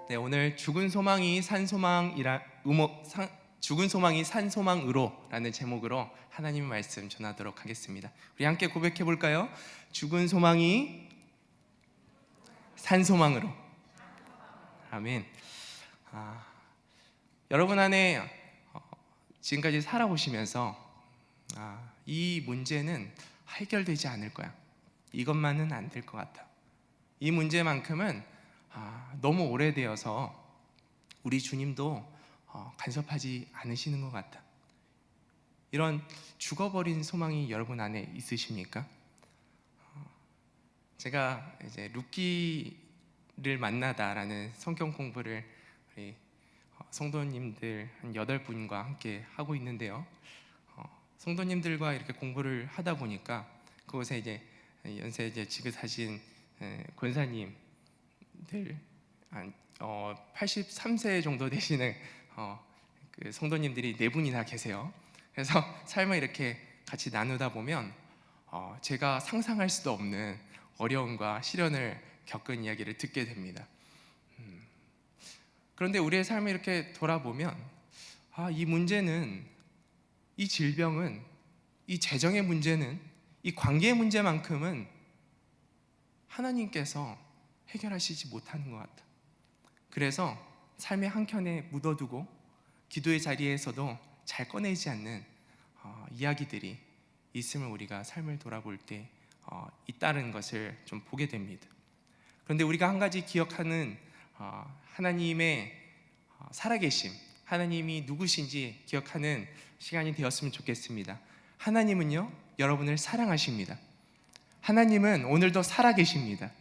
네, 오늘 죽은 소망이 산 소망으로라는 제목으로 하나님의 말씀 전하도록 하겠습니다. 우리 함께 고백해 볼까요? 죽은 소망이 산 소망으로. 아멘. 여러분 안에 지금까지 살아오시면서 이 문제는 해결되지 않을 거야. 이것만은 안 될 것 같아. 이 문제만큼은 너무 오래되어서 우리 주님도 간섭하지 않으시는 것 같다. 이런 죽어버린 소망이 여러분 안에 있으십니까? 제가 이제 룻기를 만나다라는 성경 공부를 우리 성도님들 한 8분과 함께 하고 있는데요. 성도님들과 이렇게 공부를 하다 보니까 그곳에 이제 연세 지긋하신 권사님 83세 정도 되시는 그 성도님들이 4분이나 계세요. 그래서 삶을 이렇게 같이 나누다 보면 제가 상상할 수도 없는 어려움과 시련을 겪은 이야기를 듣게 됩니다. 그런데 우리의 삶을 이렇게 돌아보면 이 문제는, 이 질병은, 이 재정의 문제는, 이 관계의 문제만큼은 하나님께서 해결하시지 못하는 것 같다. 그래서 삶의 한켠에 묻어두고 기도의 자리에서도 잘 꺼내지 않는 이야기들이 있음을 우리가 삶을 돌아볼 때 있다는 것을 좀 보게 됩니다. 그런데 우리가 한 가지 기억하는 하나님의 살아계심, 하나님이 누구신지 기억하는 시간이 되었으면 좋겠습니다. 하나님은요, 여러분을 사랑하십니다. 하나님은 오늘도 살아계십니다.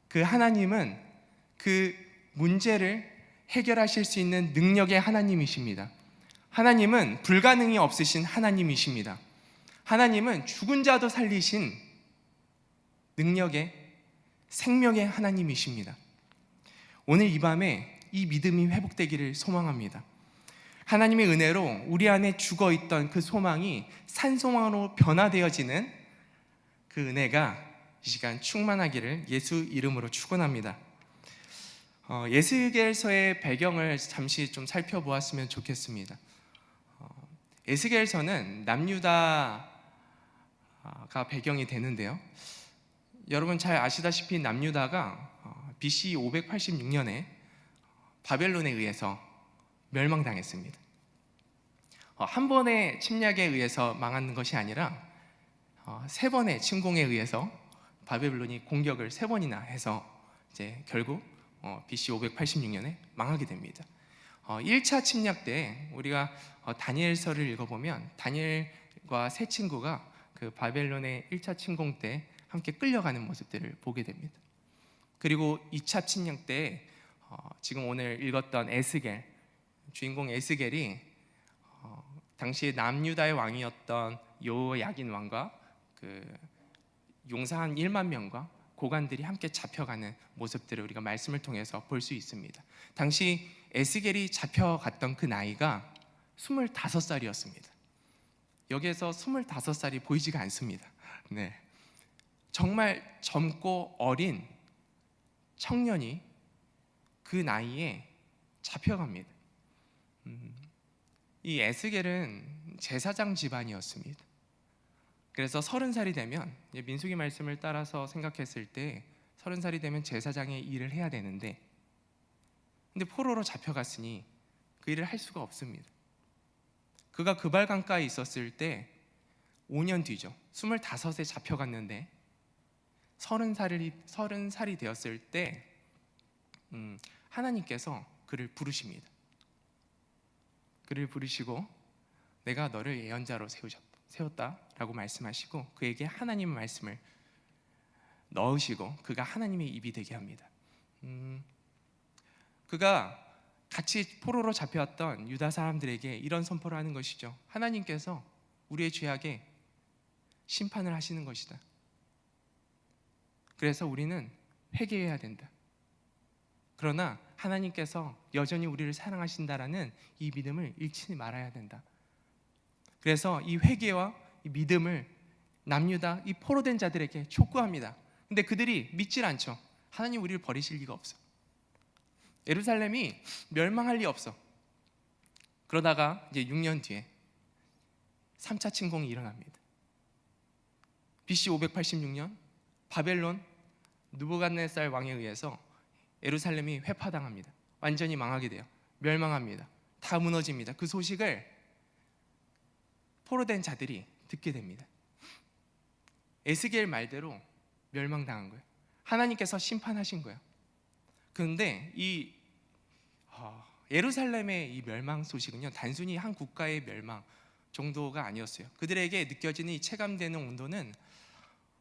그 하나님은 그 문제를 해결하실 수 있는 능력의 하나님이십니다. 하나님은 불가능이 없으신 하나님이십니다. 하나님은 죽은 자도 살리신 능력의 생명의 하나님이십니다. 오늘 이 밤에 이 믿음이 회복되기를 소망합니다. 하나님의 은혜로 우리 안에 죽어있던 그 소망이 산소망으로 변화되어지는 그 은혜가 이 시간 충만하기를 예수 이름으로 축원합니다. 에스겔서의 배경을 잠시 좀 살펴보았으면 좋겠습니다. 에스겔서는 남유다가 배경이 되는데요. 여러분 잘 아시다시피 남유다가 BC 586년에 바벨론에 의해서 멸망당했습니다. 한 번의 침략에 의해서 망하는 것이 아니라 3번의 침공에 의해서 바벨론이 공격을 3번이나 해서 이제 결국 BC 586년에 망하게 됩니다. 1차 침략 때 우리가 다니엘서를 읽어보면 다니엘과 세 친구가 그 바벨론의 1차 침공 때 함께 끌려가는 모습들을 보게 됩니다. 그리고 2차 침략 때 지금 오늘 읽었던 에스겔, 주인공 에스겔이 당시 남유다의 왕이었던 여호야긴 왕과 그 용사 한 1만 명과 고관들이 함께 잡혀가는 모습들을 우리가 말씀을 통해서 볼 수 있습니다. 당시 에스겔이 잡혀갔던 그 나이가 25살이었습니다. 여기에서 25살이 보이지가 않습니다. 네, 정말 젊고 어린 청년이 그 나이에 잡혀갑니다. 이 에스겔은 제사장 집안이었습니다. 그래서 30살이 되면, 민수기 말씀을 따라서 생각했을 때 30살이 되면 제사장의 일을 해야 되는데, 근데 포로로 잡혀갔으니 그 일을 할 수가 없습니다. 그가 그발 강가에 있었을 때 5년 뒤죠. 25에 잡혀갔는데 30살이 되었을 때 하나님께서 그를 부르십니다. 그를 부르시고 내가 너를 예언자로 세웠다라고 말씀하시고 그에게 하나님의 말씀을 넣으시고 그가 하나님의 입이 되게 합니다. 그가 같이 포로로 잡혀왔던 유다 사람들에게 이런 선포를 하는 것이죠. 하나님께서 우리의 죄악에 심판을 하시는 것이다. 그래서 우리는 회개해야 된다. 그러나 하나님께서 여전히 우리를 사랑하신다라는 이 믿음을 잃지 말아야 된다. 그래서 이 회개와 이 믿음을 남유다 이 포로된 자들에게 촉구합니다. 근데 그들이 믿질 않죠. 하나님 우리를 버리실 리가 없어. 예루살렘이 멸망할 리 없어. 그러다가 이제 6년 뒤에 3차 침공이 일어납니다. BC 586년 바벨론 느부갓네살 왕에 의해서 예루살렘이 회파당합니다. 완전히 망하게 돼요. 멸망합니다. 다 무너집니다. 그 소식을 포로된 자들이 듣게 됩니다. 에스겔 말대로 멸망당한 거예요. 하나님께서 심판하신 거예요. 그런데 이 예루살렘의 이 멸망 소식은요, 단순히 한 국가의 멸망 정도가 아니었어요. 그들에게 느껴지는 이 체감되는 온도는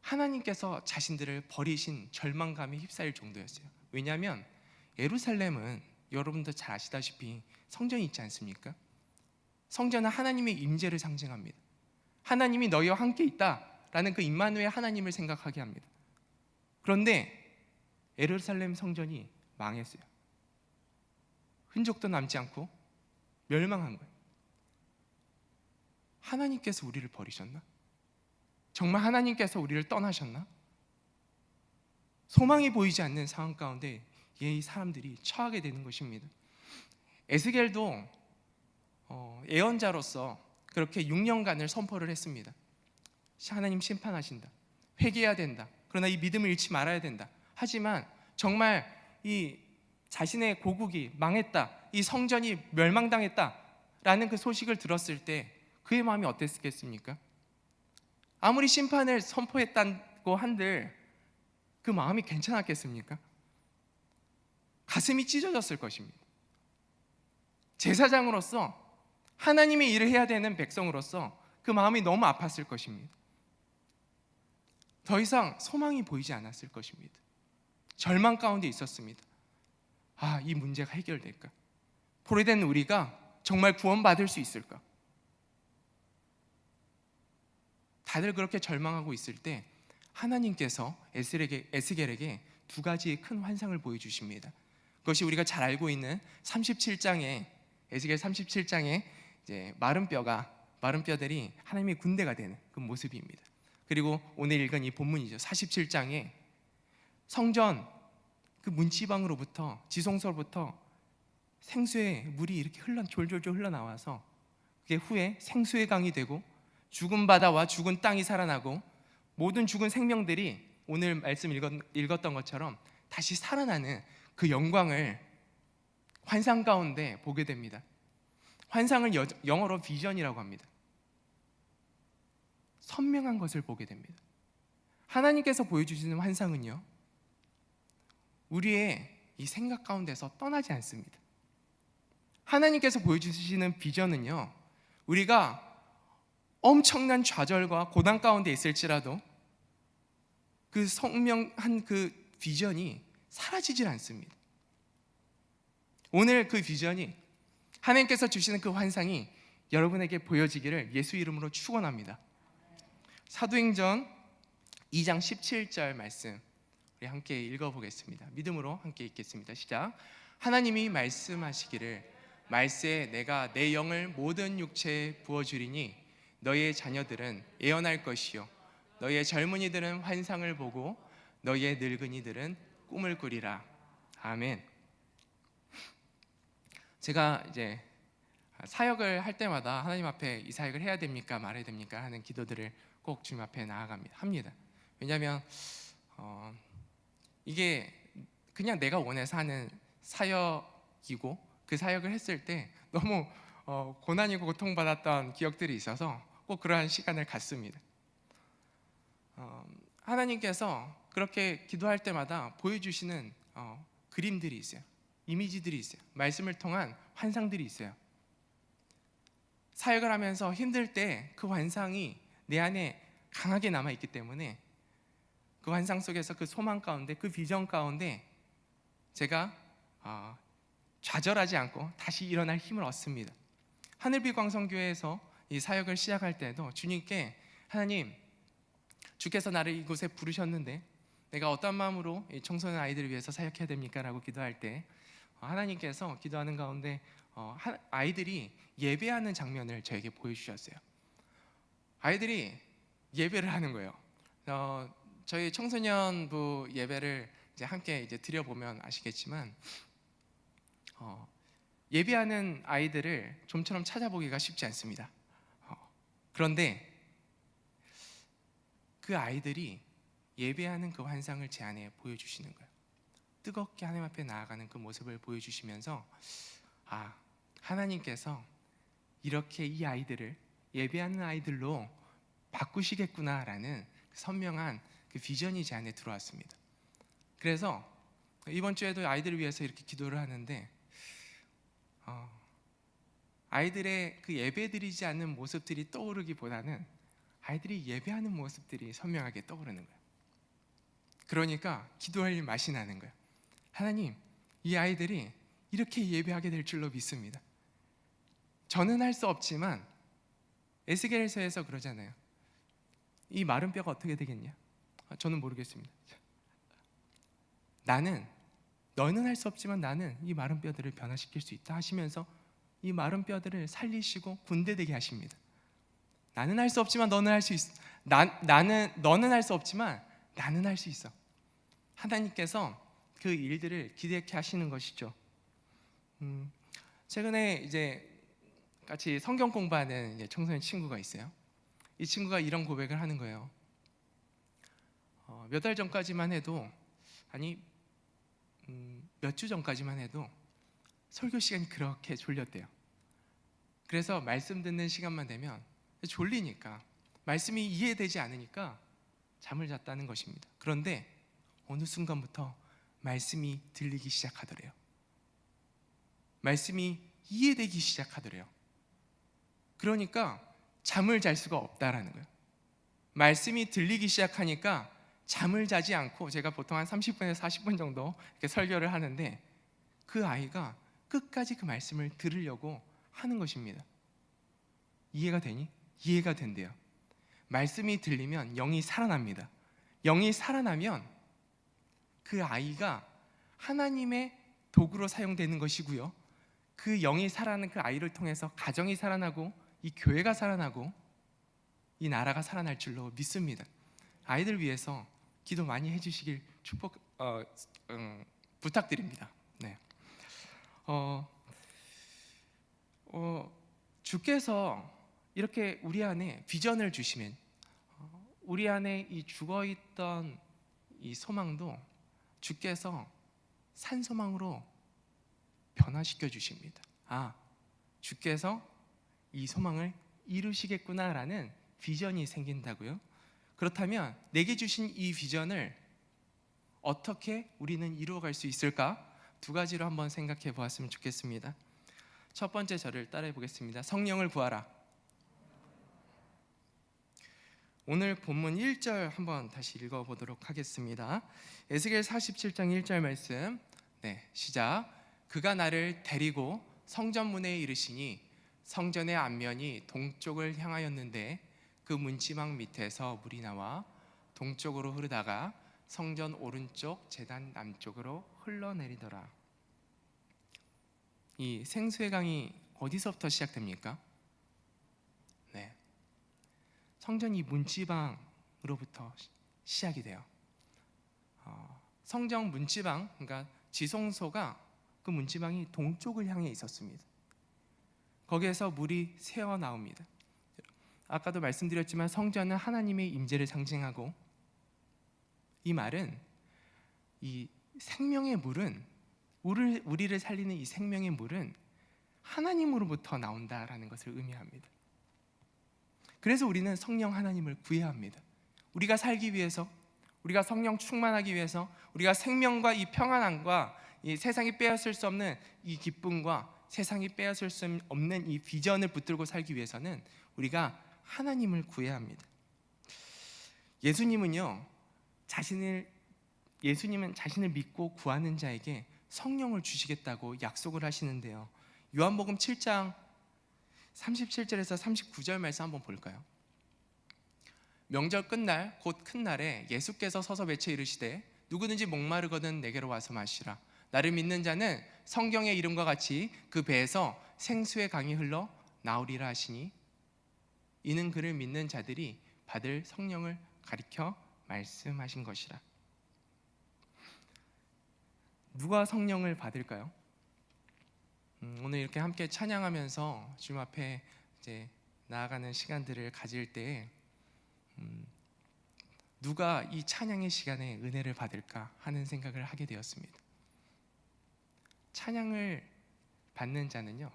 하나님께서 자신들을 버리신 절망감에 휩싸일 정도였어요. 왜냐하면 예루살렘은 여러분도 잘 아시다시피 성전이 있지 않습니까? 성전은 하나님의 임재를 상징합니다. 하나님이 너희와 함께 있다라는 그 임마누엘 하나님을 생각하게 합니다. 그런데 예루살렘 성전이 망했어요. 흔적도 남지 않고 멸망한 거예요. 하나님께서 우리를 버리셨나? 정말 하나님께서 우리를 떠나셨나? 소망이 보이지 않는 상황 가운데 이 사람들이 처하게 되는 것입니다. 에스겔도 예언자로서 그렇게 6년간을 선포를 했습니다. 하나님 심판하신다. 회개해야 된다. 그러나 이 믿음을 잃지 말아야 된다. 하지만 정말 이 자신의 고국이 망했다, 이 성전이 멸망당했다라는 그 소식을 들었을 때 그의 마음이 어땠겠습니까? 아무리 심판을 선포했다고 한들 그 마음이 괜찮았겠습니까? 가슴이 찢어졌을 것입니다. 제사장으로서 하나님의 일을 해야 되는 백성으로서 그 마음이 너무 아팠을 것입니다. 더 이상 소망이 보이지 않았을 것입니다. 절망 가운데 있었습니다. 이 문제가 해결될까? 포로된 우리가 정말 구원받을 수 있을까? 다들 그렇게 절망하고 있을 때 하나님께서 에스겔에게 두 가지의 큰 환상을 보여주십니다. 그것이 우리가 잘 알고 있는 37장에 에스겔 37장에 이제 마른 뼈들이 하나님의 군대가 되는 그 모습입니다. 그리고 오늘 읽은 이 본문이죠. 47장에 성전 그 문지방으로부터 지성소로부터 생수의 물이 이렇게 졸졸졸 흘러나와서 그게 후에 생수의 강이 되고 죽은 바다와 죽은 땅이 살아나고 모든 죽은 생명들이 오늘 말씀 읽었던 것처럼 다시 살아나는 그 영광을 환상 가운데 보게 됩니다. 환상을 영어로 비전이라고 합니다. 선명한 것을 보게 됩니다. 하나님께서 보여주시는 환상은요, 우리의 이 생각 가운데서 떠나지 않습니다. 하나님께서 보여주시는 비전은요, 우리가 엄청난 좌절과 고난 가운데 있을지라도 그 선명한 그 비전이 사라지질 않습니다. 오늘 그 비전이, 하나님께서 주시는 그 환상이 여러분에게 보여지기를 예수 이름으로 축원합니다. 사도행전 2장 17절 말씀 우리 함께 읽어보겠습니다. 믿음으로 함께 읽겠습니다. 시작. 하나님이 말씀하시기를 말세에 내가 내 영을 모든 육체에 부어주리니 너희의 자녀들은 예언할 것이요 너희의 젊은이들은 환상을 보고 너희의 늙은이들은 꿈을 꾸리라. 아멘. 제가 이제 사역을 할 때마다 하나님 앞에 이 사역을 해야 됩니까 말아야 됩니까 하는 기도들을 꼭 주님 앞에 합니다. 왜냐하면 이게 그냥 내가 원해서 하는 사역이고 그 사역을 했을 때 너무 고난이고 고통받았던 기억들이 있어서 꼭 그러한 시간을 갖습니다. 하나님께서 그렇게 기도할 때마다 보여주시는 그림들이 있어요. 이미지들이 있어요. 말씀을 통한 환상들이 있어요. 사역을 하면서 힘들 때 그 환상이 내 안에 강하게 남아있기 때문에 그 환상 속에서 그 소망 가운데 그 비전 가운데 제가 좌절하지 않고 다시 일어날 힘을 얻습니다. 하늘빛 광성교회에서 이 사역을 시작할 때도 주님께 하나님, 주께서 나를 이곳에 부르셨는데 내가 어떤 마음으로 이 청소년 아이들을 위해서 사역해야 됩니까? 라고 기도할 때 하나님께서 기도하는 가운데 아이들이 예배하는 장면을 저에게 보여주셨어요. 아이들이 예배를 하는 거예요. 저희 청소년부 예배를 이제 함께 이제 드려보면 아시겠지만 어, 예배하는 아이들을 좀처럼 찾아보기가 쉽지 않습니다. 그런데 그 아이들이 예배하는 그 환상을 제 안에 보여주시는 거예요. 뜨겁게 하나님 앞에 나아가는 그 모습을 보여주시면서 하나님께서 이렇게 이 아이들을 예배하는 아이들로 바꾸시겠구나라는 선명한 그 비전이 제 안에 들어왔습니다. 그래서 이번 주에도 아이들을 위해서 이렇게 기도를 하는데 아이들의 그 예배드리지 않는 모습들이 떠오르기보다는 아이들이 예배하는 모습들이 선명하게 떠오르는 거예요. 그러니까 기도할 맛이 나는 거예요. 하나님, 이 아이들이 이렇게 예배하게 될 줄로 믿습니다. 저는 할 수 없지만 에스겔서에서 그러잖아요. 이 마른 뼈가 어떻게 되겠냐? 저는 모르겠습니다. 너는 할 수 없지만 나는 이 마른 뼈들을 변화시킬 수 있다 하시면서 이 마른 뼈들을 살리시고 군대되게 하십니다. 나는 할 수 없지만 너는 할 수 있어. 너는 할 수 없지만 나는 할 수 있어. 하나님께서 그 일들을 기대케 하시는 것이죠. 최근에 이제 같이 성경 공부하는 이제 청소년 친구가 있어요. 이 친구가 이런 고백을 하는 거예요. 몇 달 전까지만 해도 몇 주 전까지만 해도 설교 시간이 그렇게 졸렸대요. 그래서 말씀 듣는 시간만 되면 졸리니까 말씀이 이해되지 않으니까 잠을 잤다는 것입니다. 그런데 어느 순간부터 말씀이 들리기 시작하더래요. 말씀이 이해되기 시작하더래요. 그러니까 잠을 잘 수가 없다라는 거예요. 말씀이 들리기 시작하니까 잠을 자지 않고, 제가 보통 한 30분에서 40분 정도 이렇게 설교를 하는데 그 아이가 끝까지 그 말씀을 들으려고 하는 것입니다. 이해가 되니? 이해가 된대요. 말씀이 들리면 영이 살아납니다. 영이 살아나면 그 아이가 하나님의 도구로 사용되는 것이고요, 그 영이 살아나는 그 아이를 통해서 가정이 살아나고 이 교회가 살아나고 이 나라가 살아날 줄로 믿습니다. 아이들 위해서 기도 많이 해주시길 부탁드립니다. 네. 주께서 이렇게 우리 안에 비전을 주시면 우리 안에 이 죽어있던 이 소망도 주께서 산소망으로 변화시켜 주십니다. 주께서 이 소망을 이루시겠구나라는 비전이 생긴다고요? 그렇다면 내게 주신 이 비전을 어떻게 우리는 이루어갈 수 있을까? 두 가지로 한번 생각해 보았으면 좋겠습니다. 첫 번째, 저를 따라해 보겠습니다. 성령을 구하라. 오늘 본문 1절 한번 다시 읽어보도록 하겠습니다. 에스겔 47장 1절 말씀. 시작. 그가 나를 데리고 성전문에 이르시니 성전의 앞면이 동쪽을 향하였는데 그 문지방 밑에서 물이 나와 동쪽으로 흐르다가 성전 오른쪽 제단 남쪽으로 흘러내리더라. 이 생수의 강이 어디서부터 시작됩니까? 성전 이 문지방으로부터 시작이 돼요. 성전 문지방, 그러니까 지성소가 그 문지방이 동쪽을 향해 있었습니다. 거기에서 물이 새어 나옵니다. 아까도 말씀드렸지만 성전은 하나님의 임재를 상징하고, 이 말은 이 생명의 물은 우리를 살리는 이 생명의 물은 하나님으로부터 나온다라는 것을 의미합니다. 그래서 우리는 성령 하나님을 구해야 합니다. 우리가 살기 위해서, 우리가 성령 충만하기 위해서, 우리가 생명과 이 평안함과 이 세상이 빼앗을 수 없는 이 기쁨과 세상이 빼앗을 수 없는 이 비전을 붙들고 살기 위해서는 우리가 하나님을 구해야 합니다. 예수님은 자신을 믿고 구하는 자에게 성령을 주시겠다고 약속을 하시는데요, 요한복음 7장 37절에서 39절 말씀 한번 볼까요? 명절 끝날 곧 큰 날에 예수께서 서서 외쳐 이르시되 누구든지 목마르거든 내게로 와서 마시라. 나를 믿는 자는 성경의 이름과 같이 그 배에서 생수의 강이 흘러 나오리라 하시니 이는 그를 믿는 자들이 받을 성령을 가리켜 말씀하신 것이라. 누가 성령을 받을까요? 오늘 이렇게 함께 찬양하면서 주님 앞에 이제 나아가는 시간들을 가질 때 누가 이 찬양의 시간에 은혜를 받을까 하는 생각을 하게 되었습니다. 찬양을 받는 자는요,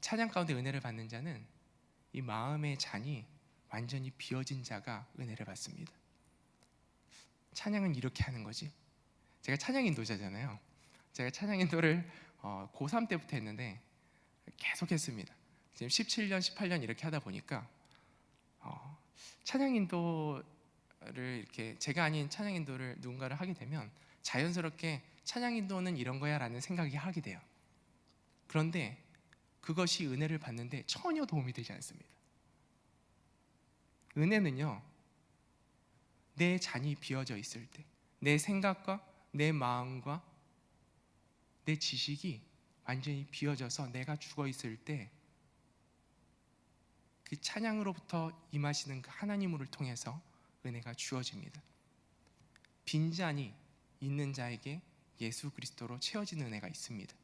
찬양 가운데 은혜를 받는 자는 이 마음의 잔이 완전히 비어진 자가 은혜를 받습니다. 찬양은 이렇게 하는 거지. 제가 찬양 인도자잖아요. 제가 찬양 인도를 고3 때부터 했는데 계속 했습니다. 지금 17년, 18년 이렇게 하다 보니까 찬양 인도를 이렇게 제가 아닌 찬양 인도를 누군가를 하게 되면 자연스럽게 찬양 인도는 이런 거야 라는 생각이 하게 돼요. 그런데 그것이 은혜를 받는데 전혀 도움이 되지 않습니다. 은혜는요, 내 잔이 비어져 있을 때, 내 생각과 내 마음과 내 지식이 완전히 비어져서 내가 죽어 있을 때 그 찬양으로부터 임하시는 그 하나님을 통해서 은혜가 주어집니다. 빈잔이 있는 자에게 예수 그리스도로 채워지는 은혜가 있습니다.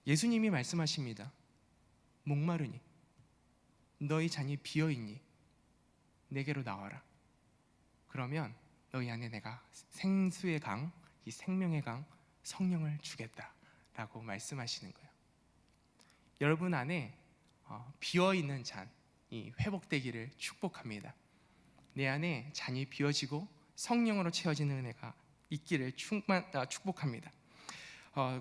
예수님이 말씀하십니다. 목마르니 너희 잔이 비어있니 내게로 나와라. 그러면 너희 안에 내가 생수의 강, 이 생명의 강 성령을 주겠다라고 말씀하시는 거예요. 여러분 안에 비어있는 잔이 회복되기를 축복합니다. 내 안에 잔이 비어지고 성령으로 채워지는 은혜가 있기를 축복합니다.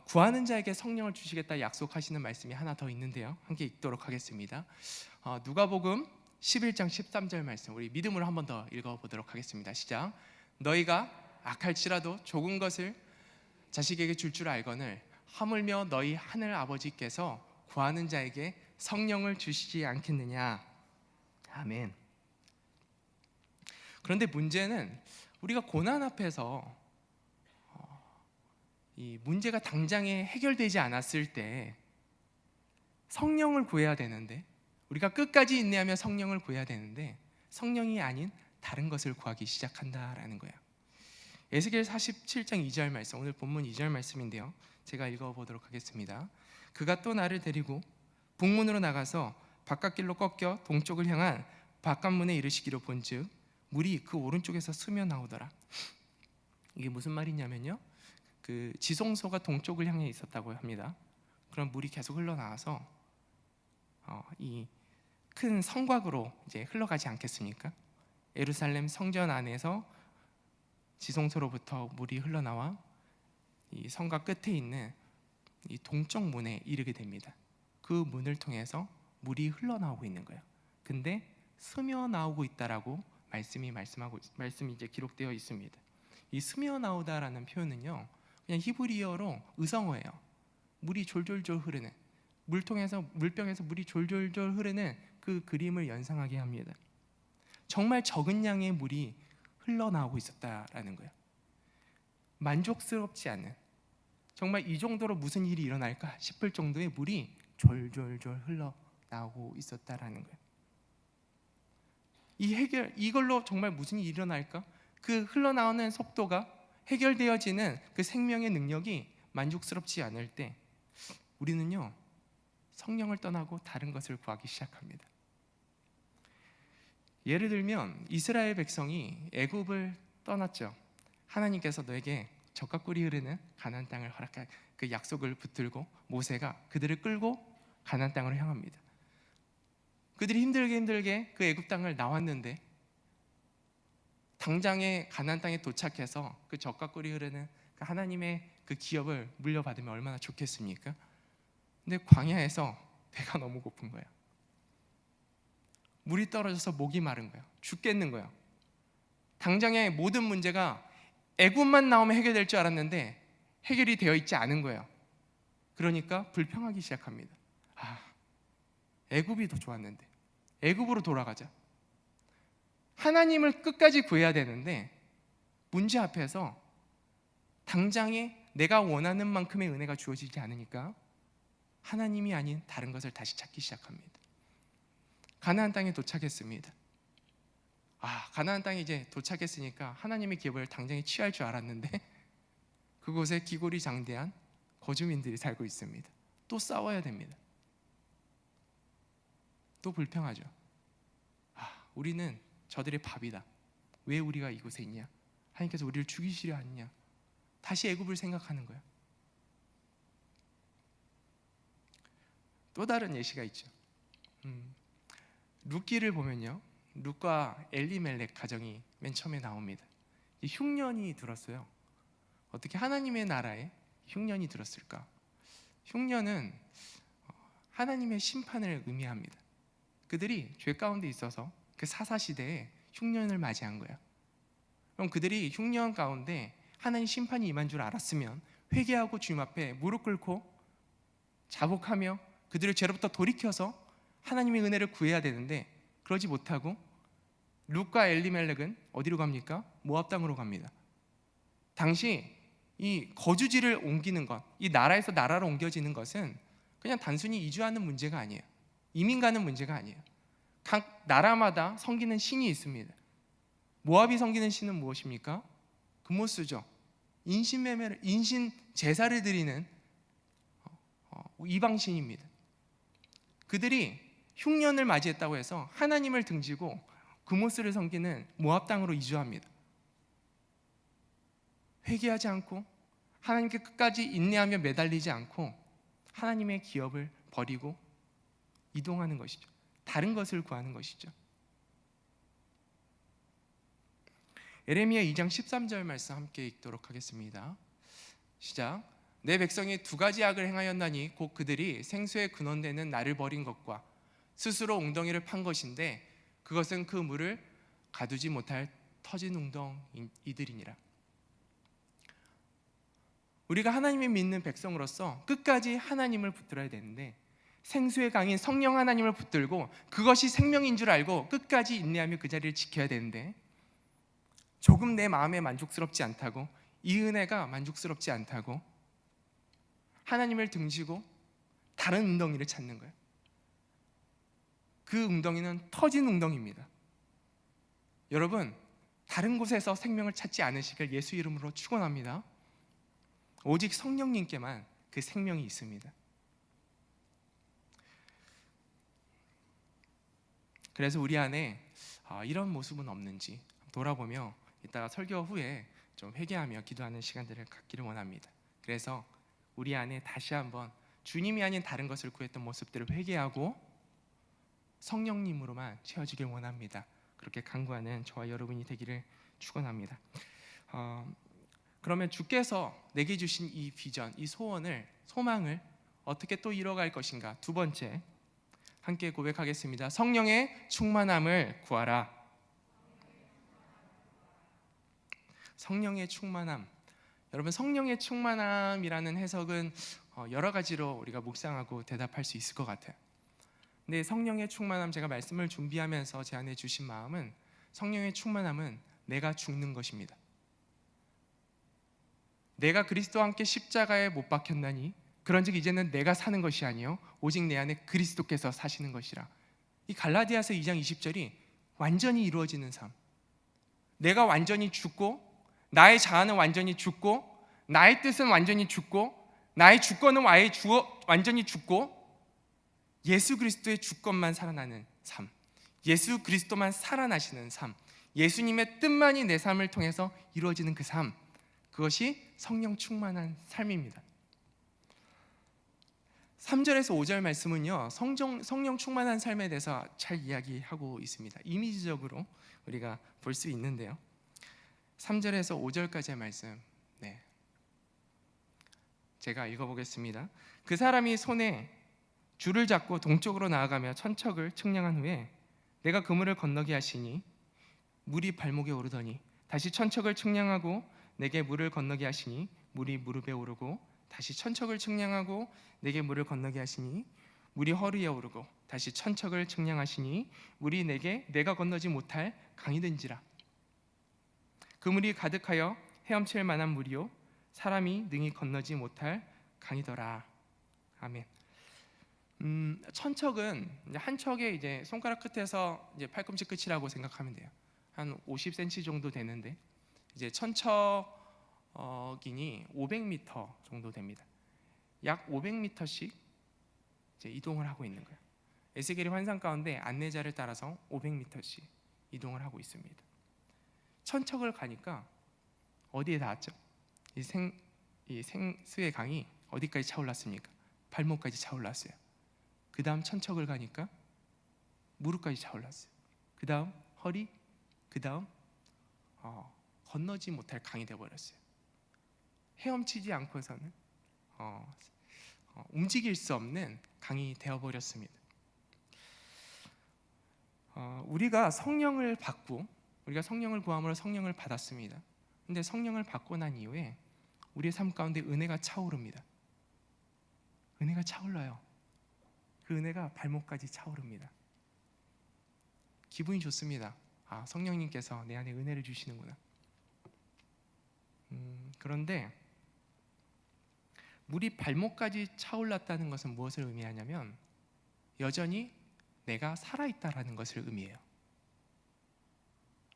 구하는 자에게 성령을 주시겠다 약속하시는 말씀이 하나 더 있는데요, 함께 읽도록 하겠습니다. 누가복음 11장 13절 말씀, 우리 믿음으로 한 번 더 읽어보도록 하겠습니다. 시작. 너희가 악할지라도 적은 것을 자식에게 줄 줄 알거늘 하물며 너희 하늘 아버지께서 구하는 자에게 성령을 주시지 않겠느냐. 아멘. 그런데 문제는 우리가 고난 앞에서 이 문제가 당장에 해결되지 않았을 때 성령을 구해야 되는데, 우리가 끝까지 인내하며 성령을 구해야 되는데 성령이 아닌 다른 것을 구하기 시작한다라는 거예요. 에스겔 47장 2절 말씀, 오늘 본문 2절 말씀인데요, 제가 읽어보도록 하겠습니다. 그가 또 나를 데리고 북문으로 나가서 바깥길로 꺾여 동쪽을 향한 바깥문에 이르시기로 본즉 물이 그 오른쪽에서 스며 나오더라. 이게 무슨 말이냐면요, 그 지성소가 동쪽을 향해 있었다고 합니다. 그럼 물이 계속 흘러나와서 이 큰 성곽으로 이제 흘러가지 않겠습니까? 예루살렘 성전 안에서 지성소로부터 물이 흘러나와 이 성곽 끝에 있는 이 동쪽 문에 이르게 됩니다. 그 문을 통해서 물이 흘러나오고 있는 거예요. 근데 스며 나오고 있다라고 말씀이 이제 기록되어 있습니다. 이 스며 나오다라는 표현은요, 그냥 히브리어로 의성어예요. 물이 졸졸졸 흐르는, 물병에서 물이 졸졸졸 흐르는 그 그림을 연상하게 합니다. 정말 적은 양의 물이 흘러나오고 있었다라는 거예요. 만족스럽지 않은, 정말 이 정도로 무슨 일이 일어날까 싶을 정도의 물이 졸졸졸 흘러나오고 있었다라는 거예요. 이걸로 정말 무슨 일이 일어날까? 그 흘러나오는 속도가, 해결되어지는 그 생명의 능력이 만족스럽지 않을 때 우리는요, 성령을 떠나고 다른 것을 구하기 시작합니다. 예를 들면 이스라엘 백성이 애굽을 떠났죠. 하나님께서 너에게 젖과 꿀이 흐르는 가나안 땅을 허락할 그 약속을 붙들고 모세가 그들을 끌고 가나안 땅으로 향합니다. 그들이 힘들게 그 애굽 땅을 나왔는데 당장에 가나안 땅에 도착해서 그 젖과 꿀이 흐르는 그 하나님의 그 기업을 물려받으면 얼마나 좋겠습니까? 근데 광야에서 배가 너무 고픈 거예요. 물이 떨어져서 목이 마른 거예요. 죽겠는 거예요. 당장에 모든 문제가 애굽만 나오면 해결될 줄 알았는데 해결이 되어 있지 않은 거예요. 그러니까 불평하기 시작합니다. 애굽이 더 좋았는데, 애굽으로 돌아가자. 하나님을 끝까지 구해야 되는데 문제 앞에서 당장에 내가 원하는 만큼의 은혜가 주어지지 않으니까 하나님이 아닌 다른 것을 다시 찾기 시작합니다. 가나안 땅에 도착했습니다. 가나안 땅에 이제 도착했으니까 하나님의 기업을 당장에 취할 줄 알았는데 그곳에 기골이 장대한 거주민들이 살고 있습니다. 또 싸워야 됩니다. 또 불평하죠. 우리는 저들의 밥이다. 왜 우리가 이곳에 있냐? 하나님께서 우리를 죽이시려 하느냐? 다시 애굽을 생각하는 거예요. 또 다른 예시가 있죠. 룻기를 보면요, 룻과 엘리멜렉 가정이 맨 처음에 나옵니다. 흉년이 들었어요. 어떻게 하나님의 나라에 흉년이 들었을까? 흉년은 하나님의 심판을 의미합니다. 그들이 죄 가운데 있어서 그 사사시대에 흉년을 맞이한 거예요. 그럼 그들이 흉년 가운데 하나님 심판이 임한 줄 알았으면 회개하고 주님 앞에 무릎 꿇고 자복하며 그들의 죄로부터 돌이켜서 하나님의 은혜를 구해야 되는데, 그러지 못하고 룻과 엘리멜렉은 어디로 갑니까? 모압 땅으로 갑니다. 당시 이 거주지를 옮기는 것, 이 나라에서 나라로 옮겨지는 것은 그냥 단순히 이주하는 문제가 아니에요. 이민 가는 문제가 아니에요. 각 나라마다 섬기는 신이 있습니다. 모압이 섬기는 신은 무엇입니까? 그모스죠. 인신 제사를 드리는 이방신입니다. 그들이 흉년을 맞이했다고 해서 하나님을 등지고 그모스를 섬기는 모압 땅으로 이주합니다. 회개하지 않고 하나님께 끝까지 인내하며 매달리지 않고 하나님의 기업을 버리고 이동하는 것이죠. 다른 것을 구하는 것이죠. 예레미야 2장 13절 말씀 함께 읽도록 하겠습니다. 시작. 내 백성이 두 가지 악을 행하였나니 곧 그들이 생수의 근원되는 나를 버린 것과 스스로 웅덩이를 판 것인데 그것은 그 물을 가두지 못할 터진 웅덩이들이니라. 우리가 하나님을 믿는 백성으로서 끝까지 하나님을 붙들어야 되는데, 생수의 강인 성령 하나님을 붙들고 그것이 생명인 줄 알고 끝까지 인내하며 그 자리를 지켜야 되는데, 조금 내 마음에 만족스럽지 않다고, 이 은혜가 만족스럽지 않다고 하나님을 등지고 다른 웅덩이를 찾는 거예요. 그 웅덩이는 터진 웅덩이입니다. 여러분, 다른 곳에서 생명을 찾지 않으시길 예수 이름으로 축원합니다. 오직 성령님께만 그 생명이 있습니다. 그래서 우리 안에 이런 모습은 없는지 돌아보며 이따가 설교 후에 좀 회개하며 기도하는 시간들을 갖기를 원합니다. 그래서 우리 안에 다시 한번 주님이 아닌 다른 것을 구했던 모습들을 회개하고 성령님으로만 채워지길 원합니다. 그렇게 간구하는 저와 여러분이 되기를 축원합니다. 그러면 주께서 내게 주신 이 비전, 이 소망을 어떻게 또 이뤄갈 것인가? 두 번째, 함께 고백하겠습니다. 성령의 충만함을 구하라. 성령의 충만함. 여러분, 성령의 충만함이라는 해석은 여러 가지로 우리가 묵상하고 대답할 수 있을 것 같아요. 근데 성령의 충만함, 제가 말씀을 준비하면서 제 안에 주신 마음은, 성령의 충만함은 내가 죽는 것입니다. 내가 그리스도와 함께 십자가에 못 박혔나니 그런즉 이제는 내가 사는 것이 아니요 오직 내 안에 그리스도께서 사시는 것이라. 이 갈라디아서 2장 20절이 완전히 이루어지는 삶. 내가 완전히 죽고, 나의 자아는 완전히 죽고, 나의 뜻은 완전히 죽고, 나의 주권은 완전히 죽고, 예수 그리스도의 주권만 살아나는 삶, 예수 그리스도만 살아나시는 삶, 예수님의 뜻만이 내 삶을 통해서 이루어지는 그 삶, 그것이 성령 충만한 삶입니다. 3절에서 5절 말씀은요, 성령 충만한 삶에 대해서 잘 이야기하고 있습니다. 이미지적으로 우리가 볼 수 있는데요, 3절에서 5절까지의 말씀, 제가 읽어보겠습니다. 그 사람이 손에 줄을 잡고 동쪽으로 나아가며 천척을 측량한 후에 내가 그물을 건너게 하시니 물이 발목에 오르더니 다시 천척을 측량하고 내게 물을 건너게 하시니 물이 무릎에 오르고 다시 천척을 측량하고 내게 물을 건너게 하시니 물이 허리에 오르고 다시 천척을 측량하시니 물이 내가 건너지 못할 강이 된지라. 그 물이 가득하여 헤엄칠 만한 물이요 사람이 능히 건너지 못할 강이더라. 아멘. 천척은 한 척의 이제 손가락 끝에서 이제 팔꿈치 끝이라고 생각하면 돼요. 한 50cm 정도 되는데, 이제 천척이니 500m 정도 됩니다. 약 500m씩 이제 이동을 하고 있는 거예요. 에스겔의 환상 가운데 안내자를 따라서 500m씩 이동을 하고 있습니다. 천척을 가니까 어디에 닿았죠? 이 생수의 강이 어디까지 차올랐습니까? 발목까지 차올랐어요. 그 다음 천척을 가니까 무릎까지 차올랐어요. 그 다음 허리, 그 다음 건너지 못할 강이 되어버렸어요. 헤엄치지 않고서는 움직일 수 없는 강이 되어버렸습니다. 우리가 성령을 받고 우리가 성령을 구함으로 성령을 받았습니다. 근데 성령을 받고 난 이후에 우리의 삶 가운데 은혜가 차오릅니다. 은혜가 차올라요. 그 은혜가 발목까지 차오릅니다. 기분이 좋습니다. 성령님께서 내 안에 은혜를 주시는구나. 그런데 물이 발목까지 차올랐다는 것은 무엇을 의미하냐면 여전히 내가 살아있다라는 것을 의미해요.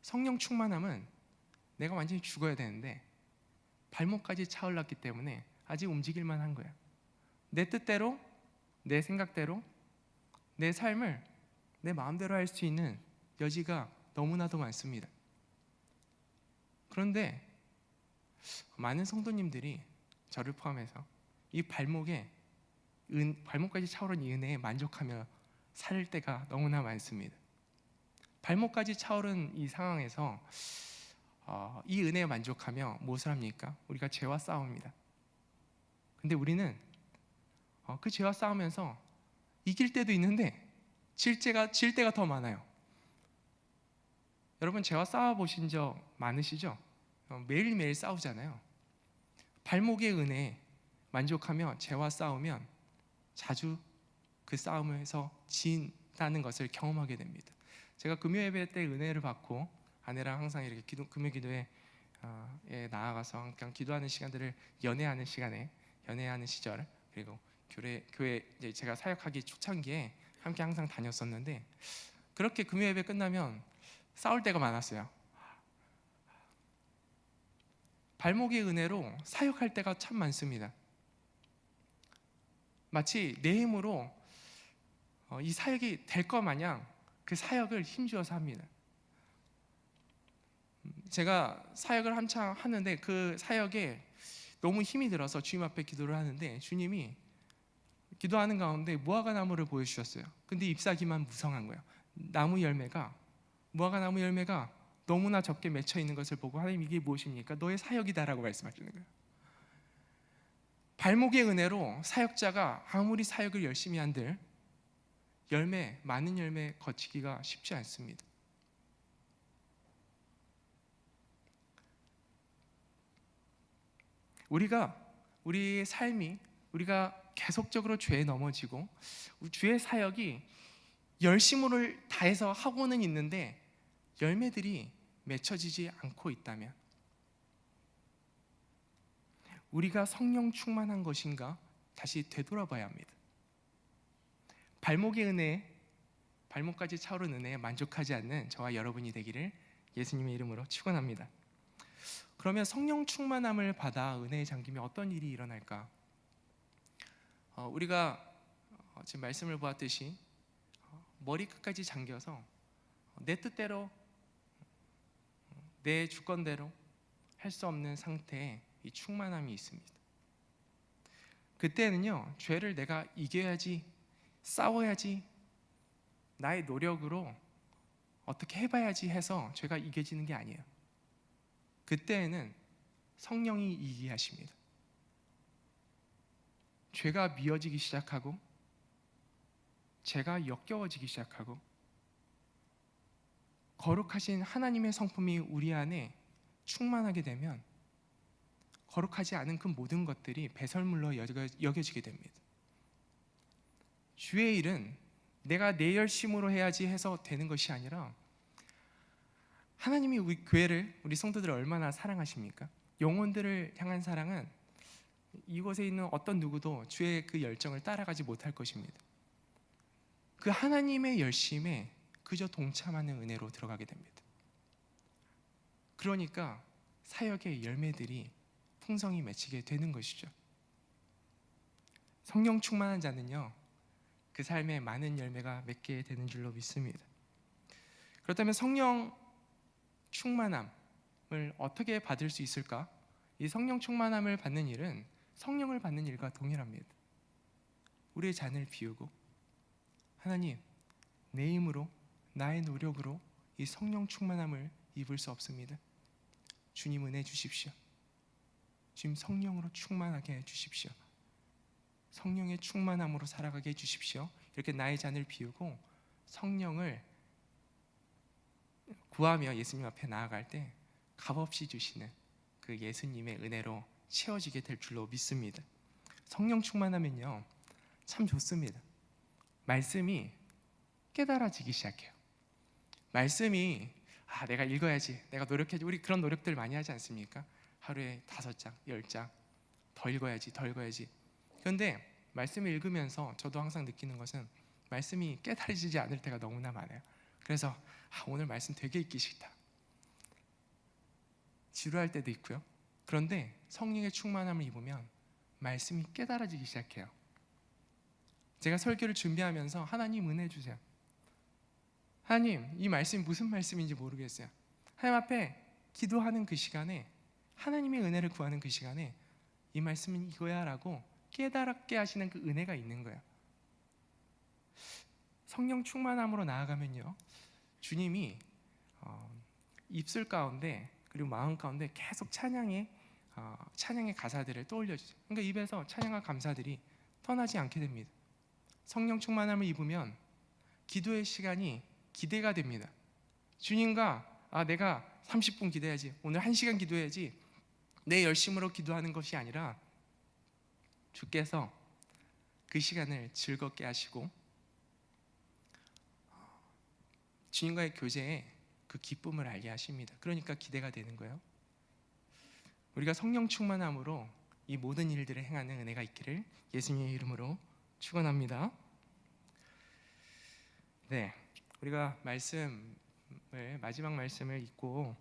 성령 충만함은 내가 완전히 죽어야 되는데 발목까지 차올랐기 때문에 아직 움직일 만한 거예요. 내 뜻대로, 내 생각대로, 내 삶을 내 마음대로 할 수 있는 여지가 너무나도 많습니다. 그런데 많은 성도님들이 저를 포함해서 이 발목까지 차오른 이 은혜에 만족하며 살 때가 너무나 많습니다. 발목까지 차오른 이 상황에서 이 은혜에 만족하며 무엇을 합니까? 우리가 죄와 싸웁니다. 근데 우리는 그 죄와 싸우면서 이길 때도 있는데 질 때가 더 많아요. 여러분 죄와 싸워보신 적 많으시죠? 매일매일 싸우잖아요. 발목의 은혜에 만족하며 죄와 싸우면 자주 그 싸움에서 진다는 것을 경험하게 됩니다. 제가 금요 예배 때 은혜를 받고 아내랑 항상 이렇게 금요 기도에 나아가서 항상 기도하는 시간들을 연애하는 시절, 그리고 교회 이제 제가 사역하기 초창기에 함께 항상 다녔었는데 그렇게 금요 예배 끝나면 싸울 때가 많았어요. 발목의 은혜로 사역할 때가 참 많습니다. 마치 내 힘으로 이 사역이 될 것 마냥 그 사역을 힘주어서 합니다. 제가 사역을 한창 하는데 그 사역에 너무 힘이 들어서 주님 앞에 기도를 하는데 주님이 기도하는 가운데 무화과 나무를 보여주셨어요. 근데 잎사귀만 무성한 거예요. 무화과 나무 열매가 너무나 적게 맺혀 있는 것을 보고 하나님 이게 무엇입니까? 너의 사역이다라고 말씀하시는 거예요. 발목의 은혜로 사역자가 아무리 사역을 열심히 한들 많은 열매 거치기가 쉽지 않습니다. 우리의 삶이 우리가 계속적으로 죄에 넘어지고 주의 사역이 열심을 다해서 하고는 있는데 열매들이 맺혀지지 않고 있다면 우리가 성령 충만한 것인가 다시 되돌아봐야 합니다. 발목의 은혜, 발목까지 차오른 은혜에 만족하지 않는 저와 여러분이 되기를 예수님의 이름으로 축원합니다. 그러면 성령 충만함을 받아 은혜에 잠기면 어떤 일이 일어날까? 우리가 지금 말씀을 보았듯이 머리끝까지 잠겨서 내 뜻대로 내 주권대로 할 수 없는 상태에 이 충만함이 있습니다. 그때는요 죄를 내가 이겨야지, 싸워야지, 나의 노력으로 어떻게 해봐야지 해서 죄가 이겨지는 게 아니에요. 그때에는 성령이 이기게 하십니다. 죄가 미워지기 시작하고 죄가 역겨워지기 시작하고 거룩하신 하나님의 성품이 우리 안에 충만하게 되면 거룩하지 않은 그 모든 것들이 배설물로 여겨지게 됩니다. 주의 일은 내가 내 열심으로 해야지 해서 되는 것이 아니라 하나님이 우리 교회를, 우리 성도들을 얼마나 사랑하십니까? 영혼들을 향한 사랑은 이곳에 있는 어떤 누구도 주의 그 열정을 따라가지 못할 것입니다. 그 하나님의 열심에 그저 동참하는 은혜로 들어가게 됩니다. 그러니까 사역의 열매들이 풍성히 맺히게 되는 것이죠. 성령 충만한 자는요, 그 삶에 많은 열매가 맺게 되는 줄로 믿습니다. 그렇다면 성령 충만함을 어떻게 받을 수 있을까? 이 성령 충만함을 받는 일은 성령을 받는 일과 동일합니다. 우리의 잔을 비우고, 하나님, 내 힘으로, 나의 노력으로 이 성령 충만함을 입을 수 없습니다. 주님 은혜 주십시오. 주님 성령으로 충만하게 해주십시오. 성령의 충만함으로 살아가게 해주십시오. 이렇게 나의 잔을 비우고 성령을 구하며 예수님 앞에 나아갈 때 값없이 주시는 그 예수님의 은혜로 채워지게 될 줄로 믿습니다. 성령 충만하면요, 참 좋습니다. 말씀이 깨달아지기 시작해요. 말씀이 내가 읽어야지, 내가 노력해야지. 우리 그런 노력들 많이 하지 않습니까? 하루에 5장, 10장 더 읽어야지, 더 읽어야지. 그런데 말씀을 읽으면서 저도 항상 느끼는 것은 말씀이 깨달아지지 않을 때가 너무나 많아요. 그래서 오늘 말씀 되게 읽기 싫다, 지루할 때도 있고요. 그런데 성령의 충만함을 입으면 말씀이 깨달아지기 시작해요. 제가 설교를 준비하면서 하나님 은혜 주세요. 하나님, 이 말씀이 무슨 말씀인지 모르겠어요. 하나님 앞에 기도하는 그 시간에, 하나님의 은혜를 구하는 그 시간에 이 말씀은 이거야 라고 깨달게 하시는 그 은혜가 있는 거예요. 성령 충만함으로 나아가면요, 주님이 입술 가운데 그리고 마음 가운데 계속 찬양의 가사들을 떠올려주세요. 그러니까 입에서 찬양과 감사들이 떠나지 않게 됩니다. 성령 충만함을 입으면 기도의 시간이 기대가 됩니다. 주님과 내가 30분 기도해야지, 오늘 1시간 기도해야지, 내 열심으로 기도하는 것이 아니라 주께서 그 시간을 즐겁게 하시고 주님과의 교제에 그 기쁨을 알게 하십니다. 그러니까 기대가 되는 거예요. 우리가 성령 충만함으로 이 모든 일들을 행하는 은혜가 있기를 예수님의 이름으로 축원합니다. 네, 우리가 마지막 말씀을 읽고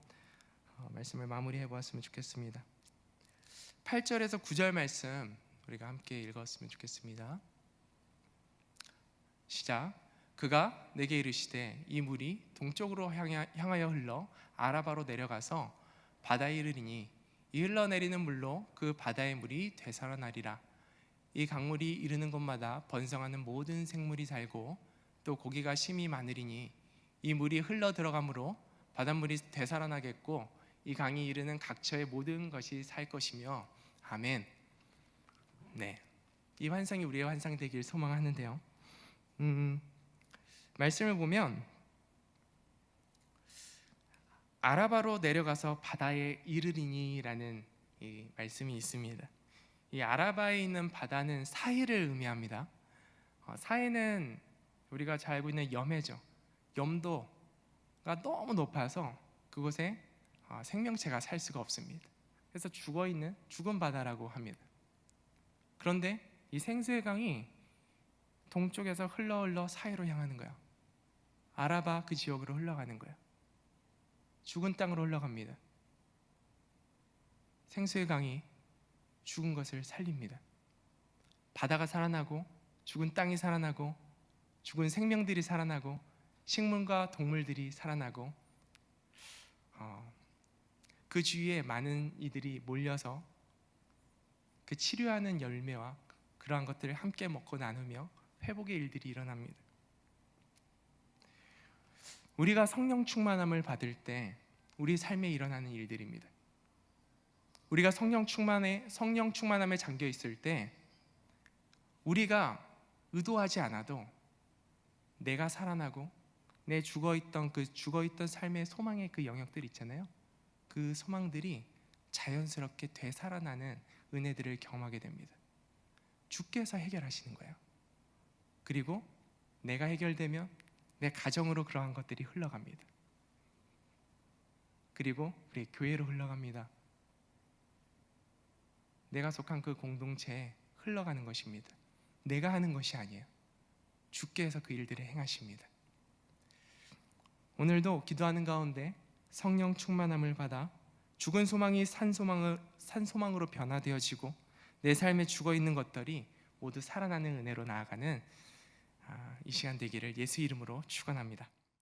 말씀을 마무리해 보았으면 좋겠습니다. 8절에서 9절 말씀 우리가 함께 읽었으면 좋겠습니다. 시작. 그가 내게 이르시되 이 물이 동쪽으로 향하여 흘러 아라바로 내려가서 바다에 이르리니 이 흘러내리는 물로 그 바다의 물이 되살아나리라. 이 강물이 이르는 곳마다 번성하는 모든 생물이 살고 또 고기가 심히 많으리니 이 물이 흘러 들어가므로 바닷물이 되살아나겠고 이 강이 이르는 각처의 모든 것이 살 것이며 아멘. 네, 이 환상이 우리의 환상 되길 소망하는데요. 말씀을 보면 아라바로 내려가서 바다에 이르리니라는 이 말씀이 있습니다. 이 아라바에 있는 바다는 사해를 의미합니다. 사해는 우리가 잘 알고 있는 염해죠. 염도가 너무 높아서 그곳에 생명체가 살 수가 없습니다. 그래서 죽어있는 죽은 바다라고 합니다. 그런데 이 생수의 강이 동쪽에서 흘러 사해로 향하는 거예요. 아라바 그 지역으로 흘러가는 거예요. 죽은 땅으로 흘러갑니다. 생수의 강이 죽은 것을 살립니다. 바다가 살아나고 죽은 땅이 살아나고 죽은 생명들이 살아나고 식물과 동물들이 살아나고 그 주위에 많은 이들이 몰려서 그 치료하는 열매와 그러한 것들을 함께 먹고 나누며 회복의 일들이 일어납니다. 우리가 성령 충만함을 받을 때 우리 삶에 일어나는 일들입니다. 우리가 성령 충만함에 잠겨 있을 때 우리가 의도하지 않아도 내가 살아나고 내 죽어있던 삶의 소망의 그 영역들 있잖아요. 그 소망들이 자연스럽게 되살아나는 은혜들을 경험하게 됩니다. 주께서 해결하시는 거예요. 그리고 내가 해결되면 내 가정으로 그러한 것들이 흘러갑니다. 그리고 우리 교회로 흘러갑니다. 내가 속한 그 공동체에 흘러가는 것입니다. 내가 하는 것이 아니에요. 주께서 그 일들을 행하십니다. 오늘도 기도하는 가운데 성령 충만함을 받아 죽은 소망이 산 소망으로 변화되어지고 내 삶에 죽어있는 것들이 모두 살아나는 은혜로 나아가는 이 시간 되기를 예수 이름으로 축원합니다.